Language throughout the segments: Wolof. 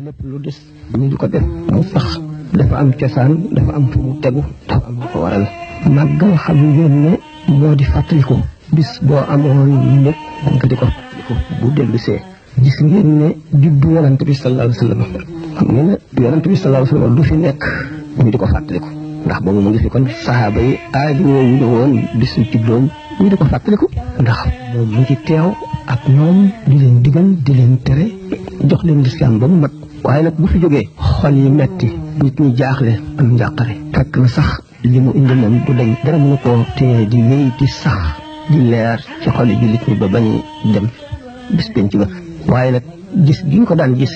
lépp lu des ñu di ko def mu sax dafa am cosaan dafa am fu mu tegu dafa am lu ko waral màggal xam ngeen ne moo di fàttaliku bis boo amoon lépp nga di ko fàttaliku bu dellu see gis ngeen ne juddu yonent bi sallallahu alayhi wa sallam xam ngeen ne yonent bi sallallahu alayhi wa sallam du fi nekk ñu di ko fàttaliku ndax boobu mu ngi fi kon saxaaba yi aadi woowu ñu woon bisu juddoom ñu di ko fàttaliku ndax moom mu ngi teew ak ñoom di leen digal di leen tere jox leen lislaam ba mu mat waaye nag bu fi jógee xol yi metti nit ñi jaaxle am njàqare fekk na sax li mu indi moom du dañ dara mënu koo téye di wéy di sax di leer ci xol yi jullit ñi ba bañ dem bis penc ba waaye nag gis gi ñu ko daan gis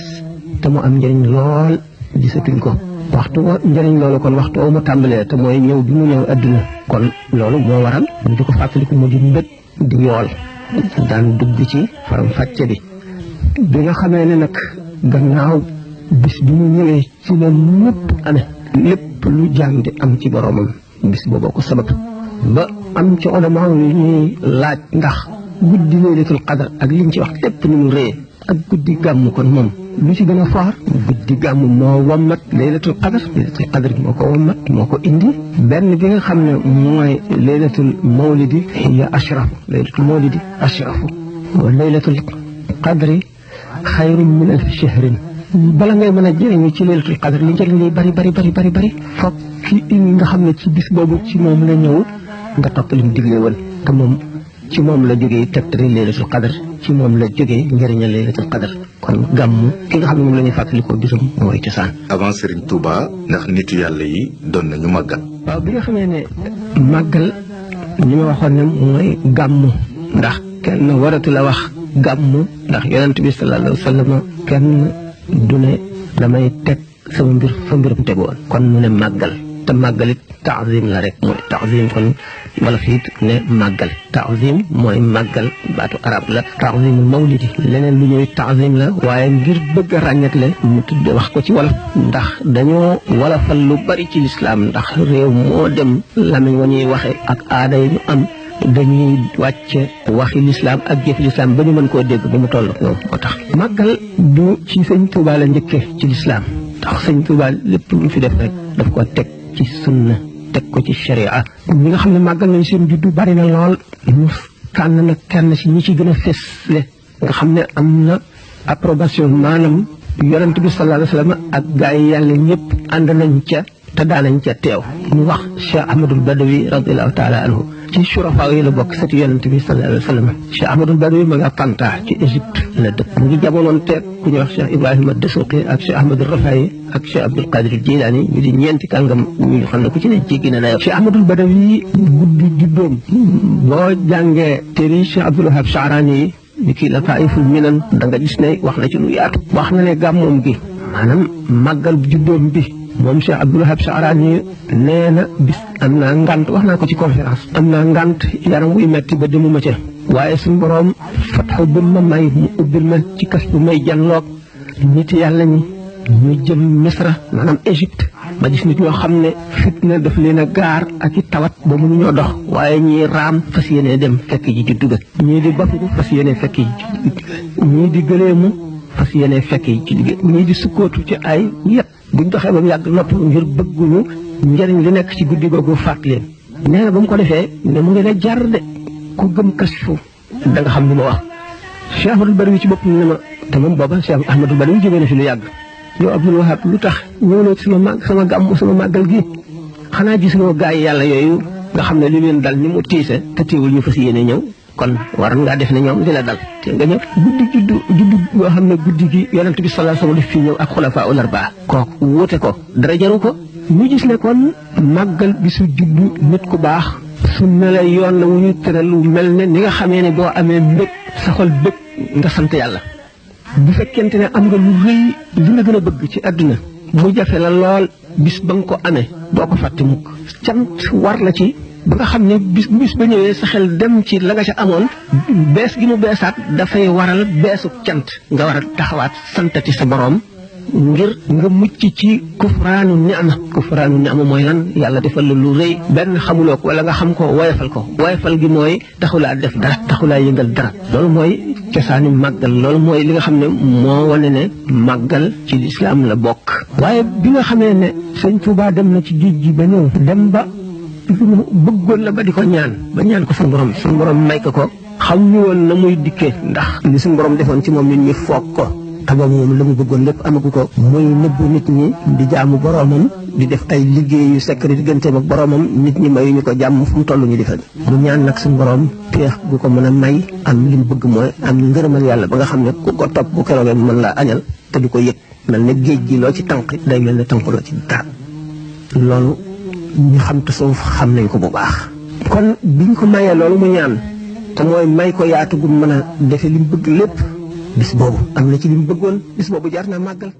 te mu am njëriñ lool gisatuñ ko waxtu njëriñ loolu kon waxtu mu tàmbalee te mooy ñëw bi mu ñëw adduna kon loolu moo waral ñu di ko fàttaliku mu di mbët di yool daan dugg ci faram fàcce bi nga xamee ne nag gannaaw bis bi mu ñëwee ci la ñëpp amee lépp lu jaam di am ci boromam bis booboo ko sabab ba am ci ulama yi ñuy laaj ndax guddi laylatul qadr ak liñ ci wax lépp ni mu rëy ak guddi gàmm kon moom lu ci gën a foor guddi gàmm moo wammat laylatul qadr moo ko wammat moo ko indi benn bi nga xam ne mooy laylatul mawlidi hiya ashrafu laylatul mawlidi ashrafu wa laylatul qadri xayrun min alfi shahrin bala ngay mën a jëriñu ci laylatul qadr li njëriñ li bari foog ki nga xam ne ci bis boobu ci moom la ñëw nga topp lim digle woon te moom ci moom la jógee tegtari laylatul qadr ci moom la jógee njëriñal laylatul qadr kon gàmmu ki nga xam ne moom la ñuy fàttalikoo bisam mooy cosaan. avant Serigne Touba ndax nitu yàlla yi doon nañu màggal. waaw bi nga xamee ne màggal ñi ma waxoon ne mooy gàmmu ndax kenn waratu la wax gàmmu ndax yonent bi sallallahu alayhi wa sallam kenn du ne damay teg sama mbir fa mbiram tegoon kon mu ne màggal te màggalit taazim la rek mooy taazim kon wala fiit ne màggal taazim mooy màggal baatu arab la taazimul mawlidi leneen lu ñuy taazim la waaye ngir bëgg a ràññatle mu tudde wax ko ci wolof ndax dañoo wolofal lu bari ci lislaam ndax réew moo dem lamiñ wa ñuy waxe ak aada yi ñu am dañuy wàcce waxi lislaam ak jëfi lislaam ba ñu mën koo dégg ba mu toll ñoom moo tax màggal du ci sëñ Tuubaa la njëkke ci lislaam ndax sëñ Tuubaa lépp lu mu fi def rek daf ko teg ci sunna teg ko ci sharia ñi nga xam ne màggal nañ seen juddu bari na lool ñu tànn nag kenn ci ñi ci gën a fesle nga xam ne am na approbation maanaam yonent bi sallallahu alayhi wa sallam ak gaa yi yàlla ñëpp ànd nañ ca te daanañ ca teew ñu wax Cheikh Ahmadul Badawi radiallahu taala anhu ci surafaa yi la bokk sëti yonent bi sallallahu alayhi wa sallam Cheikh Ahmadul Badawi ma nga Tanta ci Égypte la dëkk mu ngi jamonoon teeg ku ñuy wax Cheikh Ibrahima Dasuqi ak Cheikh Ahmadul Rafayi ak Cheikh Abdul Qadir Jilaani ñu di ñeenti kàngam ñu xam ne ku ci ne jéggi na dayo Cheikh Ahmadul Badawi guddi juddoom boo jàngee téere Cheikh Abdul Wahab Sha'rani yi ni kii la Taiful Minan da nga gis ne wax na ci lu yaatu wax na ne gàmmoom gi maanaam màggal juddoom bi moom Cheikh Abdul Wahab Sha'rani nee na bis am naa ngant wax naa ko ci conférence am naa ngant yaram wuy metti ba demuma ca waaye suñu boroom fatxu bi ma may mu ubbil ma ci kas bu may janloog nit yàlla ñi ñu jëm Misra maanaam Égypte ma gis nit ñoo xam ne fitna daf leen a gaar ak i tawat ba mënuñoo dox waaye ñii raam fas yéene dem fekk ji juddu ga ñii di bappu fas yéene fekk ji ñii di gëleemu fas yéene fekk ji ci liggéey ñii di sukkootu ci ay yet buñ doxee ba mu yàgg nopp ngir bëgguñu njëriñ li nekk ci guddi googu faat leen nee na ba mu ko defee ne mu ngi ne jar de ku gëm kasfu da nga xam li ma wax Cheikh Ahmadul Badawi ci bopp ne ma te moom booba Cheikh Ahmadul Badawi jógee na fi lu yàgg yow Abdul Wahab lu tax ñëw na ci sama gàmm sama màggal gi xanaa gisuloo gaa yi yàlla yooyu nga xam ne li leen dal ni mu tiise te teewul ñu fas yéene ñëw kon waroon ngaa def ne ñoom li la dal te nga ñëw juddu boo xam ne guddi gi yonent bi sallallahu alayhi wasallam def fi ñëw ak xulafaa ul arbaa kooku wuute ko dara jaru ko ñu gis ne kon màggal bisu juddu nit ku baax su ne la yoon la wu ñu tëral lu mel ne ni nga xamee ne boo amee mbëg sa xol bëgg nga sant yàlla bu fekkente ne am nga lu rëy li nga gën a bëgg ci àdduna mu jafe la lool bis ba nga ko amee doo ko fàtte mukk cant war la ci ba nga xam ne bis ba ñëwee sa xel dem ci la nga ca amoon bees gi mu beesaat dafay waral beesu cant nga war a taxawaat santati sa boroom ngir nga mucc ci kufraanu ni'ma mooy lan yàlla defal la lu rëy benn xamuloo ko wala nga xam ko woyofal gi mooy taxulaa def dara taxulaa yëngal dara loolu mooy cosaani màggal loolu mooy li nga xam ne moo wane ne màggal ci lislaam la bokk. waaye bi nga xamee ne sëñ Tuubaa dem na ci géej gi ba ñëw dem ba bëggoon la ba di ko ñaan ko suñu borom may ko xam ñu woon na muy dikkee ndax li suñu borom defoon ci moom nit ñi foog ko te boobu moom la mu bëggoon lépp amagu ko muy nëbbu nit ñi di jaamu boromam di def ay liggéey yu secret digganteem ak boromam nit ñi mayuñu ko jàmm fu mu toll ñu di fa mu ñaan nag suñu borom peex gu ko mën a may am li mu bëgg mooy am ngërëmal yàlla ba nga xam ne ku ko topp bu keroogee mu mën laa añal te du ko yëg mel ne géej gi loo ci tànq day mel ne tànqloo ci dara loolu ñu xam te suuf xam nañ ko bu baax. kon biñ ko mayee loolu mu ñaan te mooy may ko yaatu gu mën a defe li mu bëgg lépp bis boobu am na ci li mu bëggoon bis boobu jar naa màggal.